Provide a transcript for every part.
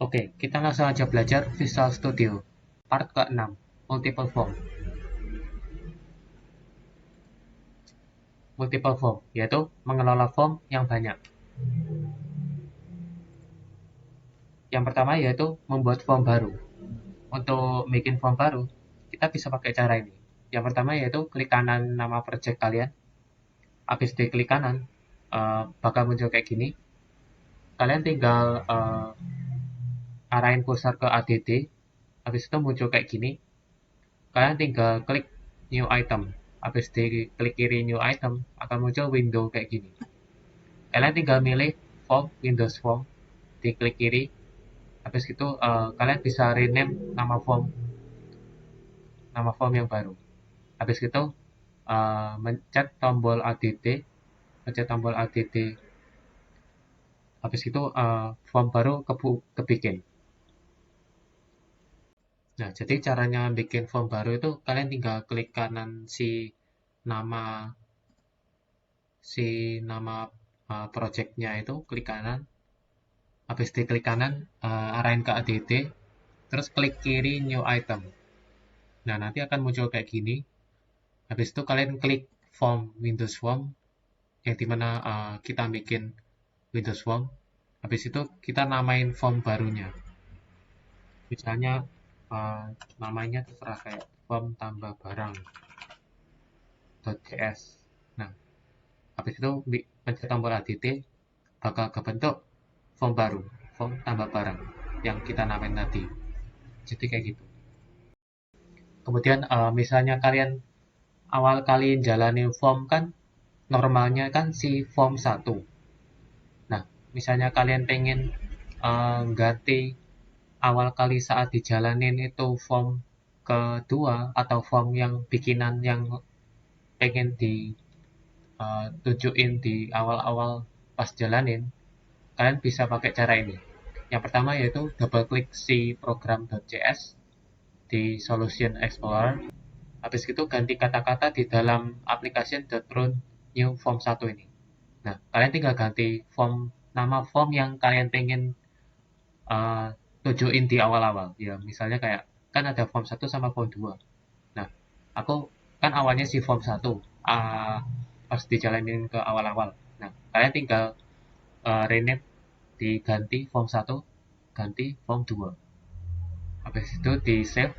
Oke, kita langsung aja belajar Visual Studio part ke-6, Multiple Form. Multiple Form, yaitu mengelola form yang banyak. Yang pertama yaitu membuat form baru. Untuk bikin form baru, kita bisa pakai cara ini. Yang pertama yaitu klik kanan nama project kalian. Habis diklik kanan, bakal muncul kayak gini. Kalian tinggal arahin cursor ke add. Habis itu muncul kayak gini. Kalian tinggal klik new item. Habis diklik kiri new item, akan muncul window kayak gini. Kalian tinggal milih form, Windows Form, diklik kiri. Habis itu kalian bisa rename nama form yang baru. Habis itu mencet tombol add, habis itu form baru kebikin. Nah, jadi caranya bikin form baru itu kalian tinggal klik kanan nama projectnya itu, klik kanan. Habis diklik kanan, arahin ke add, terus klik kiri new item. Nah, nanti akan muncul kayak gini. Habis itu kalian klik form, Windows Form, yang dimana kita bikin Windows Form. Habis itu kita namain form barunya. Misalnya namanya terserah kayak form tambah barang .cs. Nah, habis itu pencet tombol add, bakal kebentuk form baru, form tambah barang yang kita namain tadi. Jadi kayak gitu. Kemudian misalnya kalian awal kali jalanin form kan normalnya kan si form 1. Nah, misalnya kalian pengen ganti awal kali saat dijalanin itu form kedua atau form yang bikinan yang pengen ditunjukin di awal-awal pas jalanin, kalian bisa pakai cara ini. Yang pertama yaitu double klik si program.cs di Solution Explorer. Habis itu ganti kata-kata di dalam application.run new form 1 ini. Nah, kalian tinggal ganti nama form yang kalian pengen tujuin di awal-awal. Ya, misalnya kayak kan ada form 1 sama form 2. Nah, aku kan awalnya si form 1 pas dijalanin ke awal-awal. Nah, kalian tinggal rename diganti form 1, ganti form 2. Habis itu di save,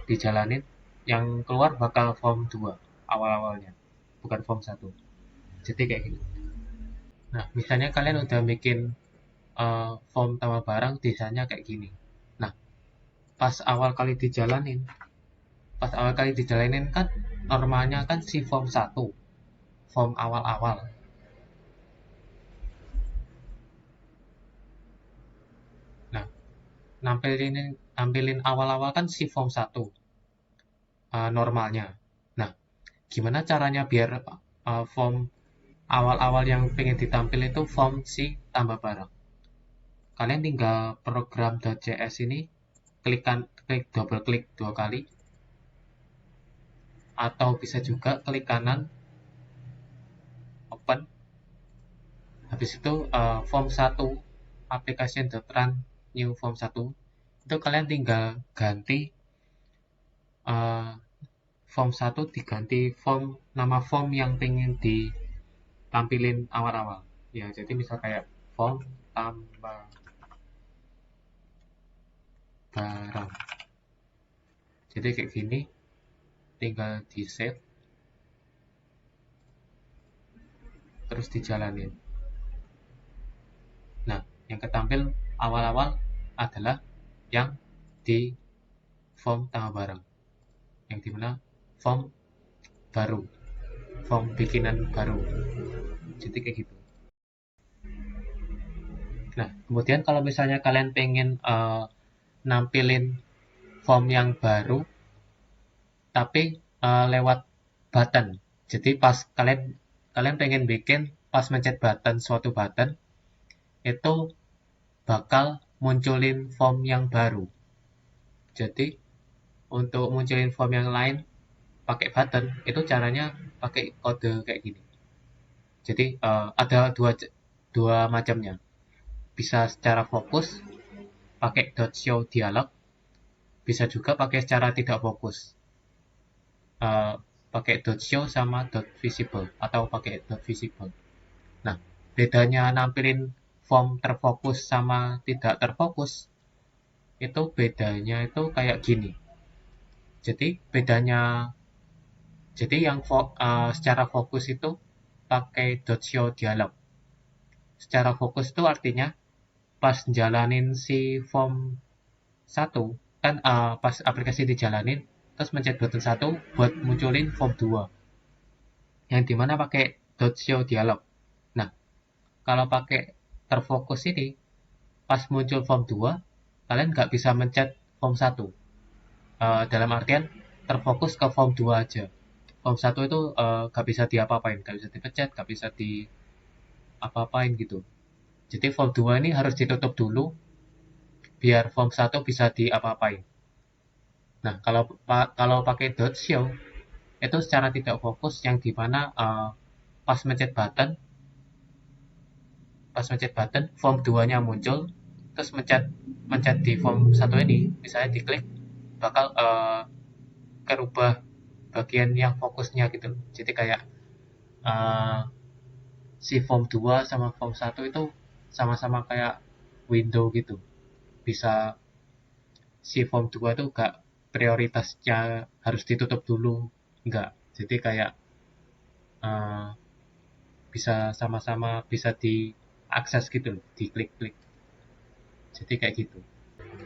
dijalanin, yang keluar bakal form 2 awal-awalnya, bukan form 1. Jadi kayak gitu. Nah, misalnya kalian udah bikin form tambah barang, desainnya kayak gini. Nah, pas awal kali dijalanin kan normalnya kan si form 1, form awal-awal. Nah, nampilin awal-awal kan si form 1 normalnya. Nah, gimana caranya biar form awal-awal yang pengen ditampil itu form si tambah barang? Kalian tinggal program.cs ini klik double klik 2 kali, atau bisa juga klik kanan open. Habis itu form 1 application.run new form 1 itu kalian tinggal ganti form 1 diganti nama form yang pengen ditampilin awal-awal. Ya, jadi misal kayak form tambah barang. Jadi kayak gini, tinggal di save, terus dijalanin. Nah, yang ketampil awal-awal adalah yang di form tambah barang, yang dimana form baru, form bikinan baru. Jadi kayak gitu. Nah, kemudian kalau misalnya kalian pengen nampilin form yang baru tapi lewat button. Jadi pas kalian pengen bikin pas mencet button suatu button itu bakal munculin form yang baru. Jadi untuk munculin form yang lain pakai button itu caranya pakai kode kayak gini. Jadi ada dua macamnya. Bisa secara fokus pakai .show dialog, bisa juga pakai secara tidak fokus. Pakai .show sama .visible atau pakai .visible. Nah, bedanya nampilin form terfokus sama tidak terfokus, itu bedanya itu kayak gini. Jadi yang secara fokus itu pakai .show dialog. Secara fokus itu artinya pas jalanin si form 1 kan, pas aplikasi dijalanin terus mencet button 1 buat munculin form 2 yang dimana pakai .show dialog. Nah, kalau pakai terfokus ini pas muncul form 2 kalian nggak bisa mencet form 1. Dalam artian terfokus ke form 2 aja. Form 1 itu nggak bisa diapa-apain, nggak bisa dipencet, nggak bisa diapa-apain gitu. Jadi form 2 ini harus ditutup dulu biar form 1 bisa diapa-apain. Nah, kalau pakai .show itu secara tidak fokus yang dimana pas mencet button form 2-nya muncul, terus mencet di form 1 ini, misalnya diklik, bakal kerubah bagian yang fokusnya gitu. Jadi kayak si form 2 sama form 1 itu sama-sama kayak window gitu. Bisa si form 2 tuh gak prioritasnya harus ditutup dulu, enggak. Jadi kayak uh, bisa sama-sama bisa diakses gitu loh, diklik-klik. Jadi kayak gitu.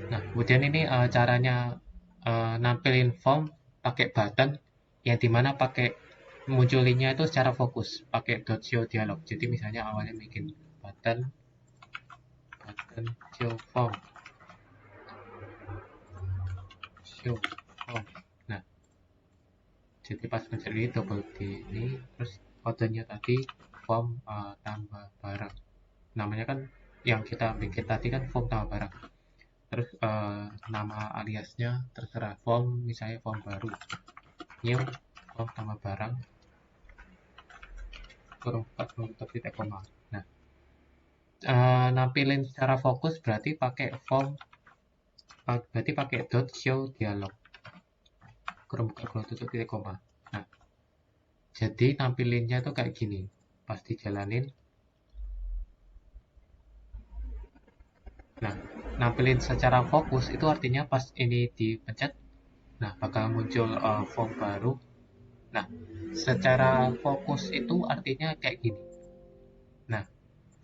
Nah, kemudian ini caranya nampilin form pakai button yang dimana pakai munculinnya itu secara fokus, pakai .show dialog. Jadi misalnya awalnya bikin button show form. Nah, jadi pas mencet ini double di ini, terus kodenya tadi form tambah barang. Namanya kan yang kita bikin tadi kan form tambah barang. Terus nama aliasnya terserah, form misalnya form baru, new form tambah barang, kurung tutup titik koma. Nah, nampilin secara fokus berarti pakai .show dialog, kurung tutup titik koma. Nah, jadi nampilinnya tuh kayak gini pas dijalanin. Nah, nampilin secara fokus itu artinya pas ini dipencet, nah bakal muncul form baru. Nah, secara fokus itu artinya kayak gini. Nah,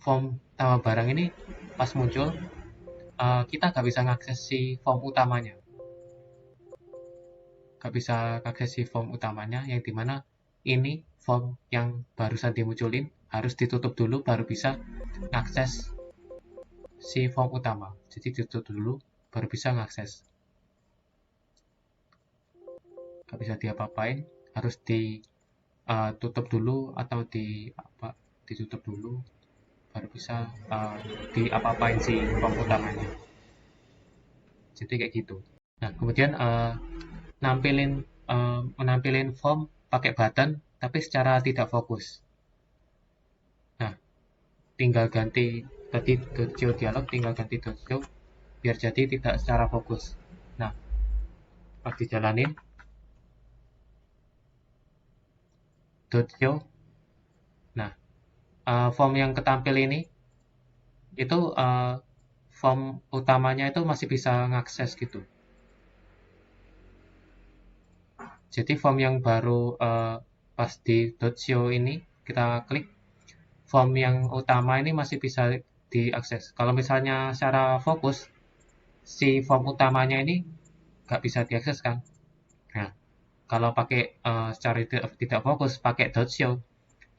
form tambah barang ini pas muncul, kita nggak bisa ngakses si form utamanya. Nggak bisa ngakses si form utamanya, yang dimana ini form yang barusan dimunculin harus ditutup dulu baru bisa ngakses si form utama. Jadi ditutup dulu baru bisa ngakses. Nggak bisa diapa-apain, harus ditutup dulu atau ditutup dulu baru bisa diapa-apain si form utamanya. Jadi kayak gitu. Nah, kemudian menampilin form pakai button tapi secara tidak fokus. Nah, tinggal ganti tadi .show dialog, tinggal ganti .show biar jadi tidak secara fokus. Nah, pas dijalanin .show. Nah, form yang ketampil ini itu form utamanya itu masih bisa ngakses gitu. Jadi form yang baru pas di .show ini kita klik, form yang utama ini masih bisa diakses. Kalau misalnya secara fokus, si form utamanya ini nggak bisa diakses kan. Nah, kalau pakai secara tidak fokus, pakai .show,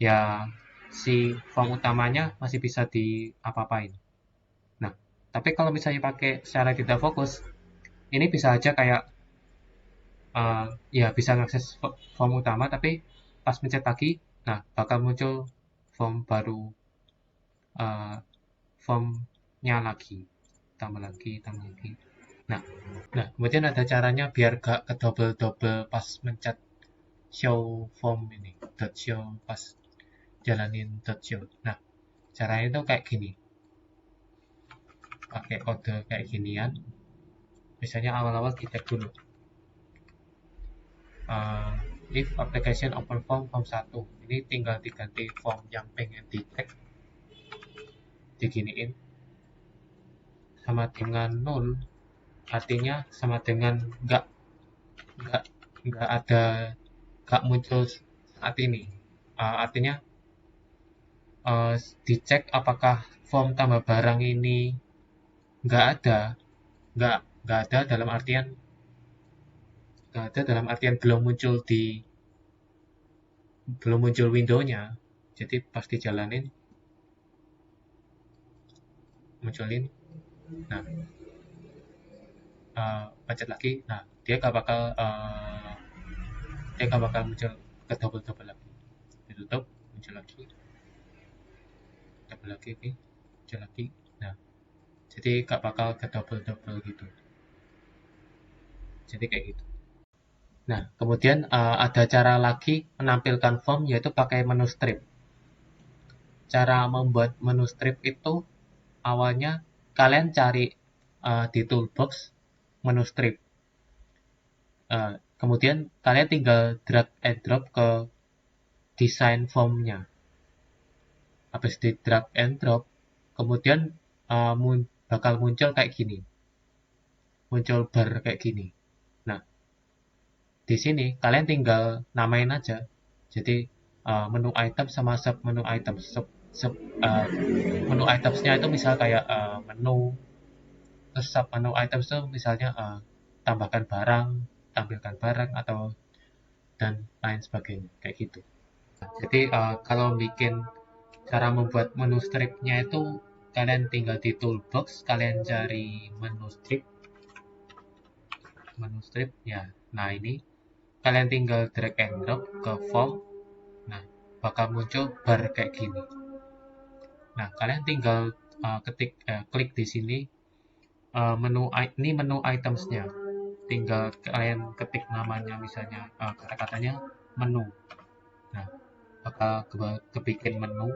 ya si form utamanya masih bisa diapa-apain. Nah, tapi kalau misalnya pakai secara tidak fokus, ini bisa aja kayak ya bisa ngakses form utama, tapi pas mencet lagi, nah bakal muncul form baru, uh, formnya lagi, tambah lagi. Nah, kemudian ada caranya biar gak ke double pas mencet show form ini, .show pas jalanin .show. Nah, caranya itu kayak gini. pakai kode kayak ginian. Misalnya awal-awal dicek dulu, uh, if application open form 1, ini tinggal diganti form yang pengen dicek, diginiin sama dengan null, artinya sama dengan nggak nggak ada, nggak muncul saat ini. Artinya dicek apakah form tambah barang ini nggak ada, nggak ada dalam artian belum muncul windownya. Jadi pas dijalanin munculin, nah pencet lagi, nah dia nggak bakal muncul ke double lagi, ditutup, muncul lagi, double lagi, oke, muncul lagi. Nah, jadi nggak bakal ke double gitu, jadi kayak gitu. Nah, kemudian ada cara lagi menampilkan form, yaitu pakai menu strip. Cara membuat menu strip itu awalnya kalian cari di toolbox menu strip. Kemudian kalian tinggal drag and drop ke desain formnya. Habis di drag and drop, kemudian bakal muncul kayak gini. Muncul bar kayak gini. Nah, di sini kalian tinggal namain aja. Jadi menu item sama sub menu item. Menu itemsnya itu misal kayak menu, terus sub menu items itu misalnya tambahkan barang, tampilkan barang, atau dan lain sebagainya kayak gitu. Jadi kalau bikin cara membuat menu stripnya itu kalian tinggal di toolbox, kalian cari menu strip ya. Nah, ini kalian tinggal drag and drop ke form. Nah, bakal muncul bar kayak gini. Nah, kalian tinggal klik di sini, ini menu itemsnya. Tinggal kalian ketik namanya, misalnya kata-katanya menu. Nah, bakal kebikin menu.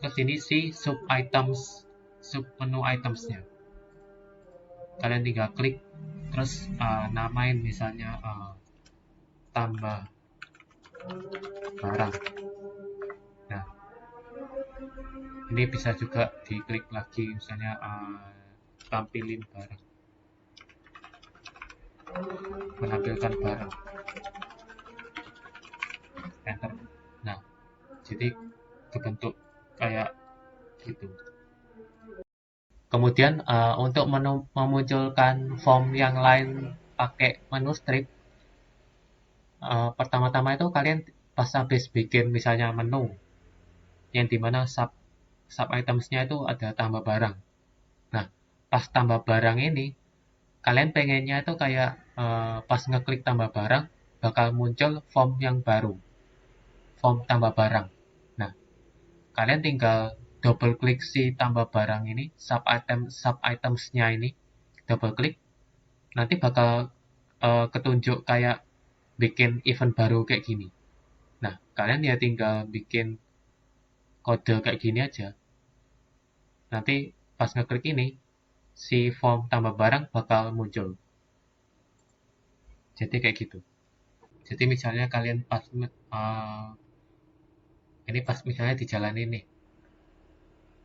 Terus ini si sub menu itemsnya. Kalian tinggal klik, terus namain misalnya tambah barang. Nah, ini bisa juga diklik lagi, misalnya tampilin barang, menampilkan barang, enter. Nah, jadi kebentuk kayak gitu. Kemudian untuk memunculkan form yang lain pakai menu strip, pertama-tama itu kalian pas habis bikin misalnya menu yang dimana sub itemsnya itu ada tambah barang. Nah, pas tambah barang ini kalian pengennya itu kayak pas ngeklik tambah barang bakal muncul form yang baru, form tambah barang. Nah, kalian tinggal double klik si tambah barang ini, sub itemsnya ini, double klik, nanti bakal ketunjuk kayak bikin event baru kayak gini. Nah, kalian ya tinggal bikin kode kayak gini aja. Nanti pas ngeklik ini, si form tambah barang bakal muncul. Jadi kayak gitu. Jadi misalnya kalian pas ini pas misalnya di jalan ini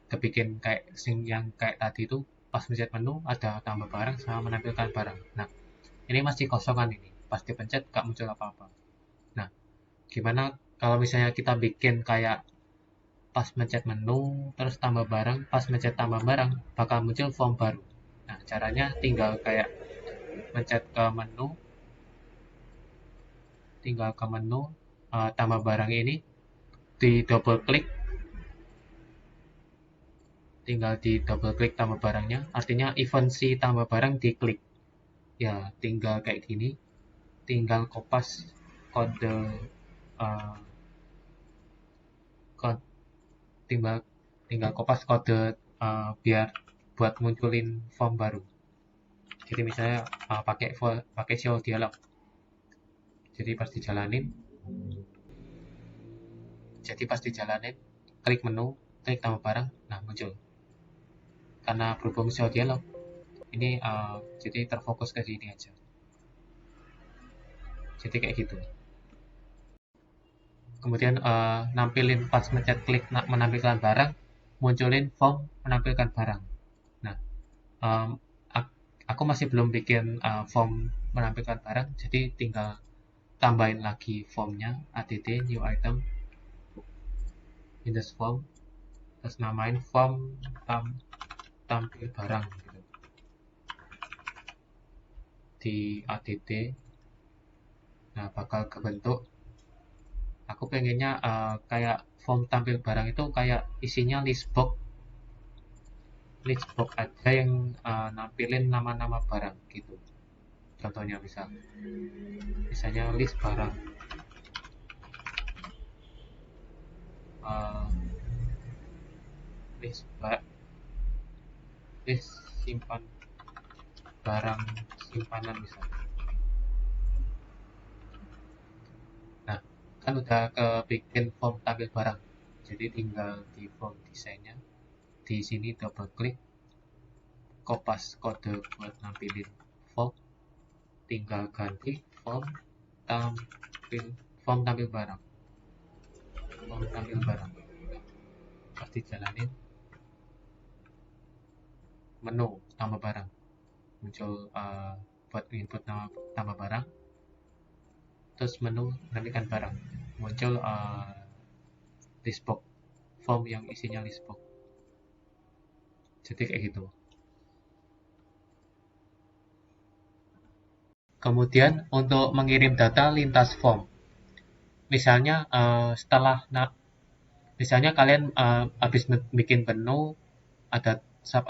kebikin kayak yang kayak tadi itu, pas mencet menu ada tambah barang sama menampilkan barang. Nah, ini masih kosongan, ini pas dipencet gak muncul apa-apa. Nah, gimana kalau misalnya kita bikin kayak pas mencet menu terus tambah barang, pas mencet tambah barang bakal muncul form baru. Nah, caranya tinggal kayak mencet ke menu, tambah barang ini di double klik, tambah barangnya, artinya event si tambah barang diklik ya. Tinggal kayak gini, tinggal kopas kode, uh, kode tinggal tinggal kopas kode biar buat munculin form baru. Jadi misalnya pakai show dialog, jadi pas dijalanin klik menu, klik tambah barang, nah muncul karena berhubung show dialog ini jadi terfokus ke sini aja. Jadi kayak gitu. Kemudian nampilin pas mencet klik menampilkan barang, munculin form menampilkan barang. Nah, um, aku masih belum bikin form menampilkan barang, jadi tinggal tambahin lagi formnya, add new item, index form, terus namain form tampil barang gitu. Di add, nah bakal kebentuk. Aku pengennya kayak form tampil barang itu kayak isinya list box aja yang nampilin nama-nama barang gitu. Contohnya misalnya list barang, uh, list simpan barang simpanan misalnya. Nah, kan udah bikin form tampil barang, jadi tinggal di form desainnya, di sini double klik, kopas kode buat nampilin form, tinggal ganti tampil form tampil barang, pasti jalanin menu tambah barang, muncul buat input tambah barang, terus menu nampilkan barang, muncul listbox form yang isinya listbox. Jadi kayak gitu. Kemudian untuk mengirim data lintas form, misalnya misalnya kalian habis bikin menu, ada sub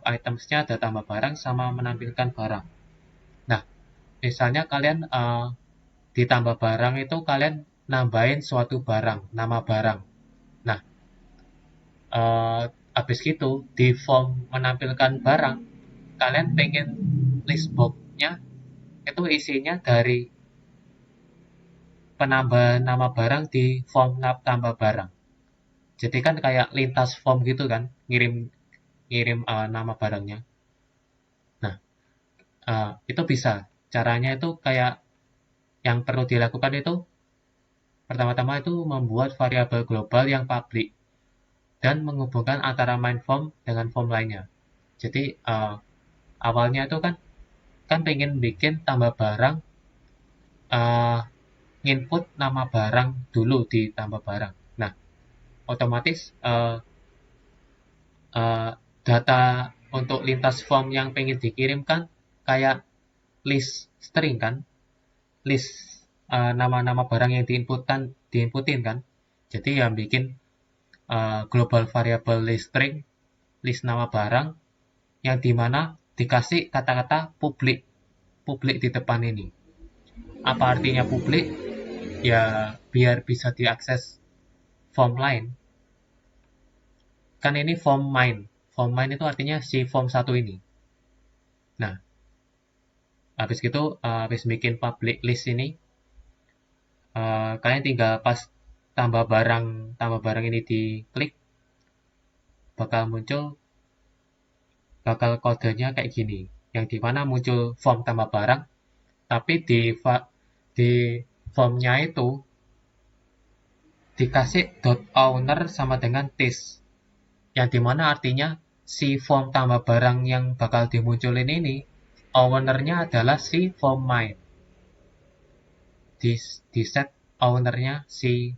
itemsnya, ada tambah barang sama menampilkan barang. Nah, misalnya kalian di tambah barang itu kalian nambahin suatu barang, nama barang. Nah, habis gitu di form menampilkan barang, kalian pengen list box-nya itu isinya dari penambahan nama barang di form tambah barang. Jadi kan kayak lintas form gitu kan, ngirim ngirim nama barangnya. Nah, itu bisa. Caranya itu kayak yang perlu dilakukan itu pertama-tama itu membuat variabel global yang public dan menghubungkan antara main form dengan form lainnya. Jadi awalnya itu kan pengen bikin tambah barang, input nama barang dulu di tambah barang. Nah, otomatis data untuk lintas form yang pengen dikirimkan kayak list string kan, list nama-nama barang yang diinputin kan. Jadi yang bikin global variable list string, list nama barang yang dimana dikasih kata-kata publik di depan ini. Apa artinya publik? Ya biar bisa diakses form lain. Kan ini form main. Form main itu artinya si form 1 ini. Nah, habis gitu, habis bikin public list ini, kalian tinggal pas tambah barang ini diklik, bakal kodenya kayak gini. Yang dimana muncul form tambah barang, tapi di formnya itu dikasih .owner sama dengan this. Yang dimana artinya si form tambah barang yang bakal dimunculin ini, ownernya adalah si form main. Di set ownernya si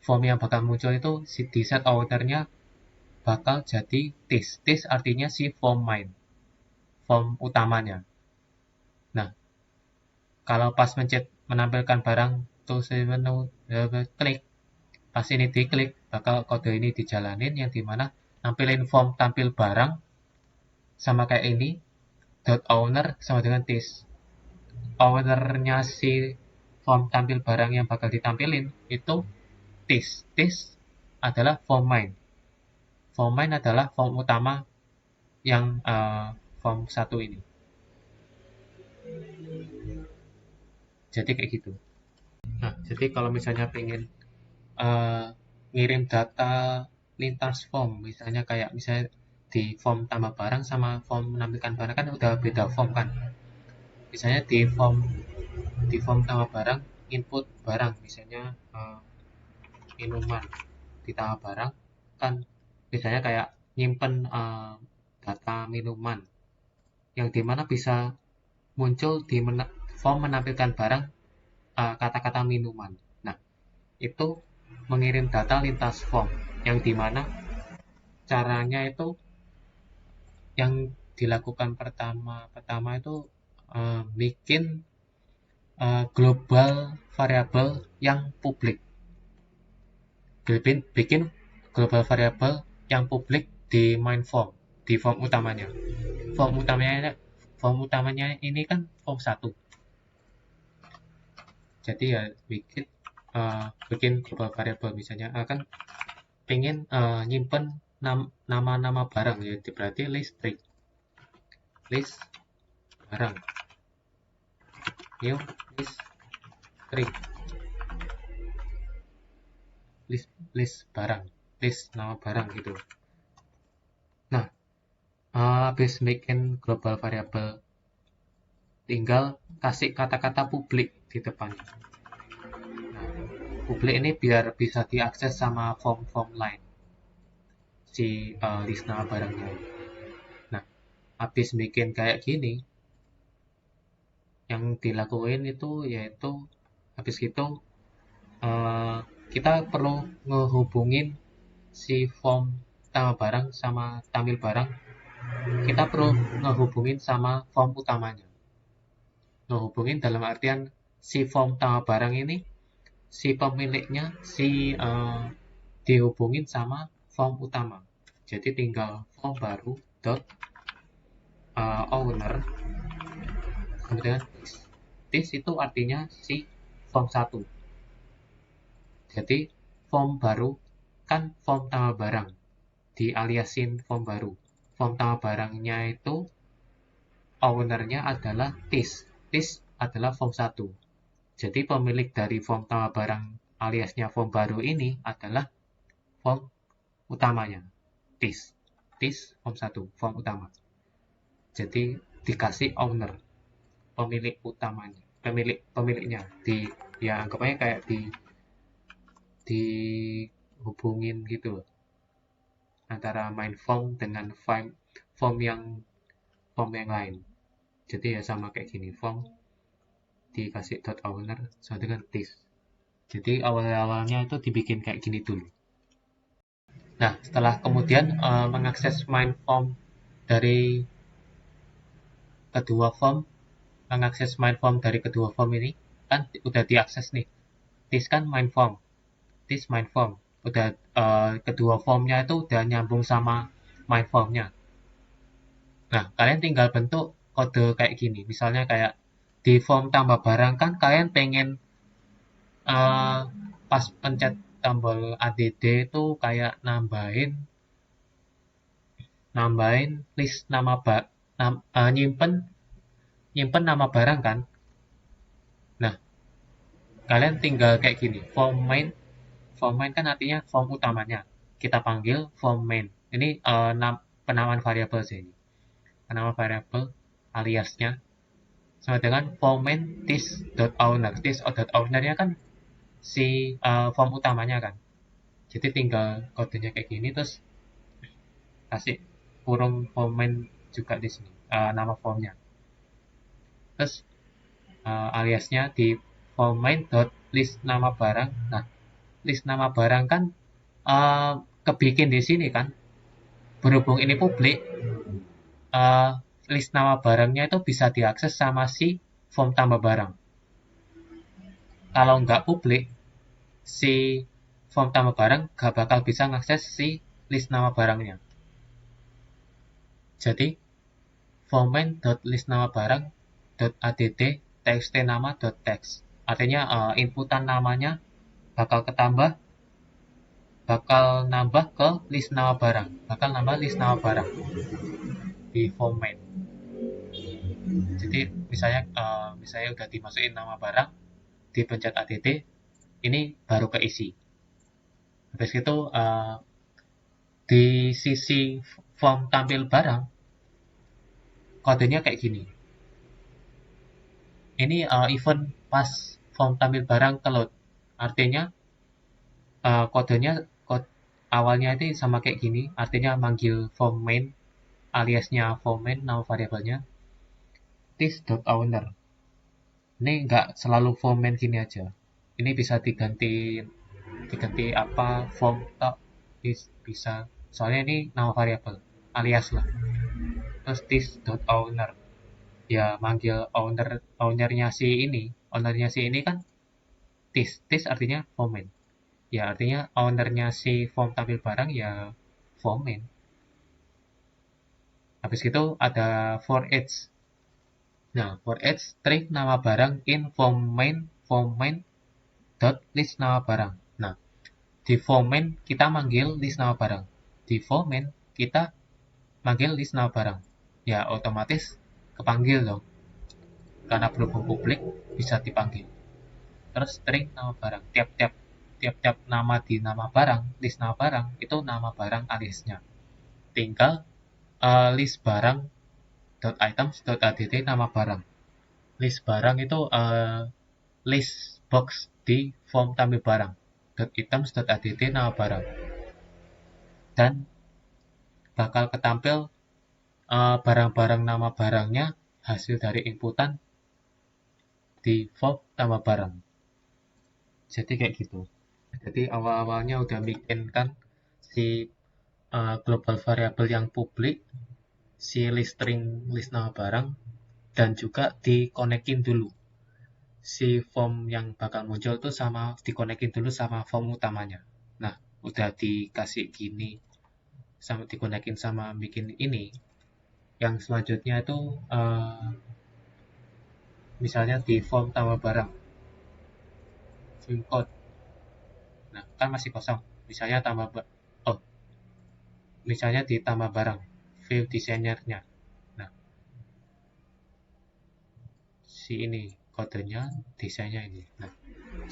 form yang bakal muncul itu, di set ownernya bakal jadi this. This artinya si form main, form utamanya. Nah, kalau pas menampilkan barang tuh menu klik, pas ini diklik bakal kode ini dijalanin yang dimana nampilin form tampil barang sama kayak ini, .owner sama dengan this. Ownernya si form tampil barang yang bakal ditampilin itu this. This adalah form main. Form main adalah form utama yang form 1 ini. Jadi kayak gitu. Nah, jadi kalau misalnya pengen ngirim data lintas form, misalnya di form tambah barang sama form menampilkan barang kan udah beda form kan. Misalnya di form tambah barang input barang, misalnya minuman ditambah barang kan, misalnya kayak nyimpen data minuman yang dimana bisa muncul di form menampilkan barang kata-kata minuman. Nah, itu mengirim data lintas form yang dimana caranya itu yang dilakukan pertama itu bikin global variabel yang publik, bikin global variabel yang publik di main form, di form utamanya. Form utamanya ini kan form 1. Jadi ya bikin global variabel, misalnya kan pengen nyimpen nama-nama barang, ya berarti list barang, new list string, list barang, list nama barang gitu. Nah, habis bikin global variable, tinggal kasih kata-kata publik di depannya. Nah, publik ini biar bisa diakses sama form-form lain, si list nama barangnya. Nah, habis bikin kayak gini, yang dilakuin itu yaitu habis itu kita perlu ngehubungin si form tambah barang sama tampil barang, kita perlu ngehubungin sama form utamanya. Ngehubungin dalam artian si form tambah barang ini, si pemiliknya dihubungin sama form utama. Jadi tinggal form baru dot owner kemudian this itu artinya si form 1. Jadi form baru kan form tambah barang, dialiasin form baru. Form tambah barangnya itu ownernya adalah this adalah form 1. Jadi pemilik dari form tambah barang aliasnya form baru ini adalah form utamanya, this form 1, form utama. Jadi dikasih owner, pemilik utamanya, pemiliknya, ya anggapnya kayak dihubungin gitu loh, antara main form dengan form yang lain. Jadi ya sama kayak gini, form dikasih dot owner sama dengan this. Jadi awalnya itu dibikin kayak gini dulu. Nah, setelah kemudian mengakses main form dari kedua form, ini kan udah diakses nih. This kan main form, udah kedua formnya itu udah nyambung sama main formnya. Nah, kalian tinggal bentuk kode kayak gini, misalnya kayak di form tambah barang kan kalian pengen pas pencet tombol add itu kayak nambahin list nama nyimpen nama barang kan. Nah, kalian tinggal kayak gini, form main kan artinya form utamanya, kita panggil form main. Ini penamaan variabel sih, penamaan variabel aliasnya sama dengan form main this.owner-nya kan si form utamanya kan. Jadi tinggal kodenya kayak gini, terus kasih kurung form main juga di sini, nama formnya. Terus aliasnya di form main dot list nama barang. Nah, list nama barang kan kebikin di sini kan, berhubung ini publik, list nama barangnya itu bisa diakses sama si form tambah barang. Kalau nggak publik, si form tambah barang nggak bakal bisa ngakses si list nama barangnya. Jadi form main dot list nama barang dot add txt nama dot text, artinya inputan namanya bakal nambah ke list nama barang, di form main. Jadi misalnya udah dimasukin nama barang, dipencet add, ini baru keisi. Habis itu di sisi form tampil barang, kodenya kayak gini. Ini event pas form tampil barang ke load. Artinya kodenya awalnya itu sama kayak gini, artinya manggil form main, aliasnya form main, nama variabelnya this.owner. Ini nggak selalu form main gini aja. Ini bisa diganti apa form top bisa. Soalnya ini nama variabel, alias lah. Terus this.owner. Ya manggil ownernya si ini kan this artinya form main. Ya artinya ownernya si form tampil barang ya form main. Habis itu ada for each. Nah, for each string nama barang in form main dot list nama barang. Nah, di form main kita manggil list nama barang. Di form main kita manggil list nama barang. Ya otomatis kepanggil dong. Karena berhubung publik bisa dipanggil. Terus string nama barang. Tiap-tiap nama di nama barang, list nama barang itu nama barang aliasnya. Tinggal list barang .items.add nama barang. List barang itu list box di form tampil barang. .items.add nama barang. Dan bakal ketampil barang-barang nama barangnya hasil dari inputan di form tambah barang. Jadi kayak gitu. Jadi awal-awalnya udah bikin kan si global variable yang publik, si list string list nama barang, dan juga dikonekin dulu si form yang bakal muncul tuh sama dikonekin dulu sama form utamanya. Nah, udah dikasih gini sama dikonekin sama bikin ini. Yang selanjutnya itu misalnya di form tambah barang view code. Nah, kan masih kosong. Misalnya ditambah barang view desainernya. Nah, si ini kodenya desainnya ini. Nah,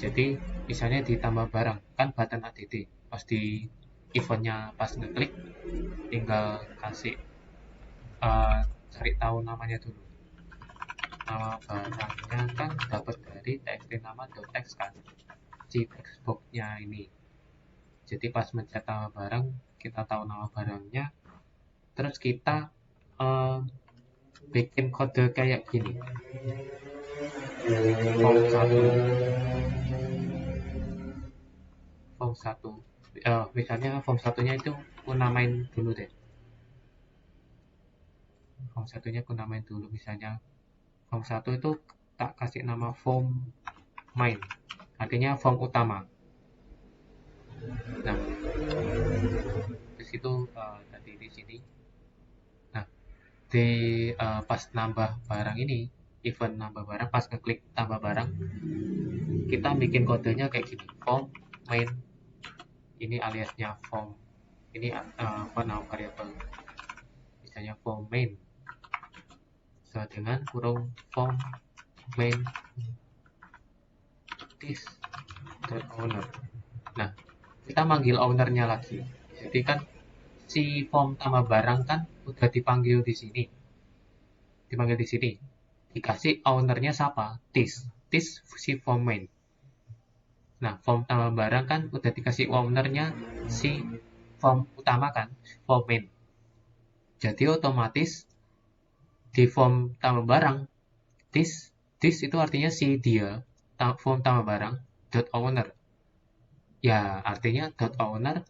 jadi misalnya ditambah barang kan button add pas di eventnya pas ngeklik tinggal kasih cari tahu namanya dulu. Nama barangnya kan dapat dari txt nama .text kan, si text box-nya ini. Jadi pas mencet nama barang kita tahu nama barangnya, terus kita bikin kode kayak gini. Form 1 misalnya form satunya itu aku namain dulu deh. Form satunya aku namain dulu, misalnya form 1 itu tak kasih nama form main, artinya form utama. Nah, di situ tadi di sini. Nah, di pas nambah barang ini, event nambah barang, pas ngeklik tambah barang, kita bikin kodenya kayak gini. Form main, ini aliasnya form, ini nama variabel, misalnya form main sama dengan kurung form main this owner. Nah, kita manggil ownernya lagi. Jadi kan si form tambah barang kan udah dipanggil di sini. Dikasih ownernya siapa? This si form main. Nah, form tambah barang kan udah dikasih ownernya si form utama kan, form main. Jadi otomatis di form tambah barang this itu artinya si dia form tambah barang .owner. Ya, artinya .owner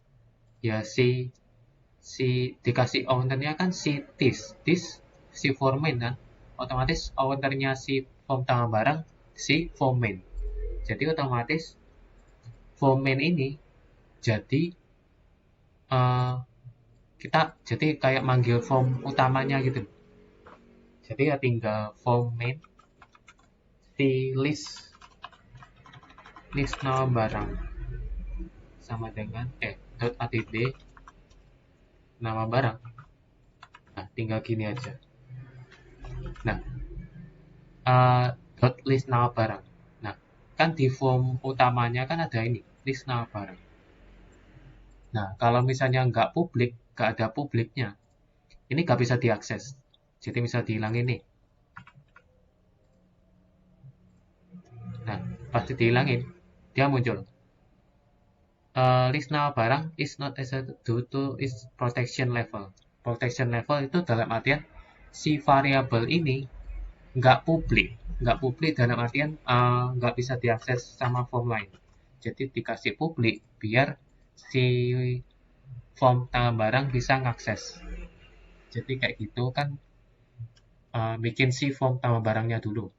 ya si dikasih ownernya kan si this si form main kan, otomatis ownernya si form tambah barang si form main. Jadi otomatis form main ini jadi kita jadi kayak manggil form utamanya gitu. Jadi ya tinggal form main si list nama barang sama dengan .add nama barang. Nah, tinggal gini aja. Nah, list nama barang. Nah, kan di form utamanya kan ada ini, list nama barang. Nah, kalau misalnya nggak ada publiknya, ini nggak bisa diakses. Jadi misal dihilangin nih. Nah, pasti dihilangin, dia muncul. List nama barang is not accessed due to its protection level. Protection level itu dalam artian si variabel ini nggak publik. Nggak publik dalam artian nggak bisa diakses sama form lain. Jadi dikasih publik biar si form tambah barang bisa ngakses. Jadi kayak gitu kan, bikin si form tambah barangnya dulu.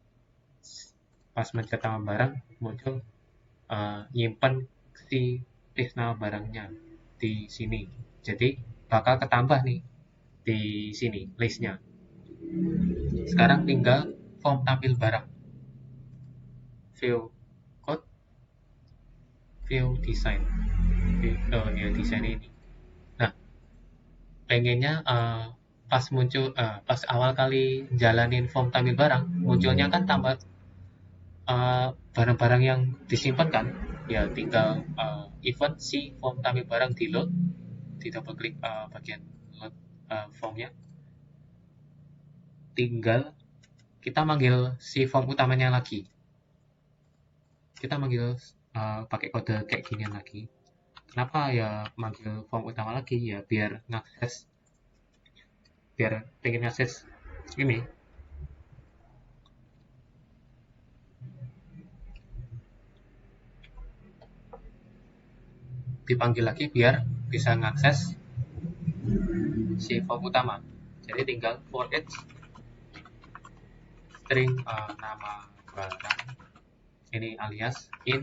Pas mencet tambah barang muncul, nyimpen si list nama barangnya di sini. Jadi bakal ketambah nih di sini listnya. Sekarang tinggal form tampil barang. View code, view design. Ya desain ini. Nah, pengennya pas muncul, pas awal kali jalanin form tampil barang, munculnya kan tambah barang-barang yang disimpan kan, ya tinggal event si form tampil barang di load, di double klik bagian load formnya, tinggal kita manggil si form utamanya lagi. Kita manggil pakai kode kayak ginian lagi. Kenapa ya manggil form utama lagi? Ya biar ngakses, biar pengen ngakses ini, dipanggil lagi biar bisa ngakses si form utama. Jadi tinggal for each string nama barang ini alias in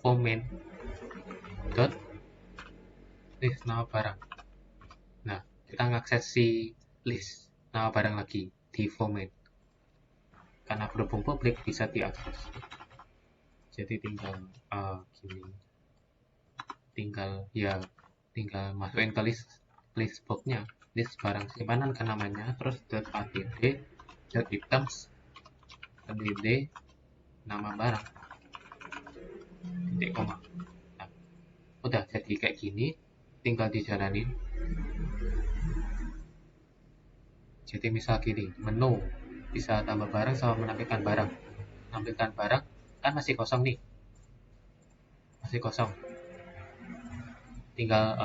form main dot list nama barang. Nah, kita ngakses si list nama barang lagi di form main. Karena berhubung publik bisa diakses. Jadi tinggal gini. Tinggal masukin ke list boxnya, list barang simpanan ke namanya, terus .add .items .id nama barang titik koma. Nah, udah jadi kayak gini, tinggal dijalanin. Jadi misal gini, menu bisa tambah barang sama menampilkan barang. Menampilkan barang kan masih kosong nih, masih kosong. Tinggal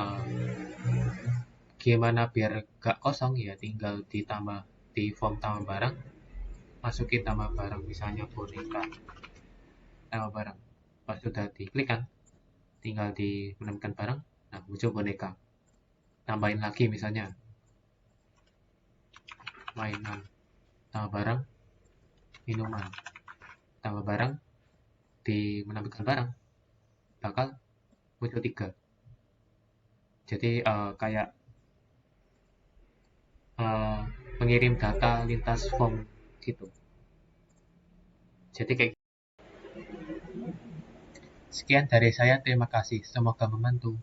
gimana biar gak kosong, ya tinggal ditambah di form tambah barang, masukin tambah barang, misalnya boneka tambah barang. Pas sudah diklik kan, tinggal di menemukan barang, nah muncul boneka. Tambahin lagi misalnya mainan tambah barang, minuman tambah barang, di menampilkan barang bakal muncul 3. Jadi kayak mengirim data lintas form gitu. Jadi kayak sekian dari saya, terima kasih, semoga membantu.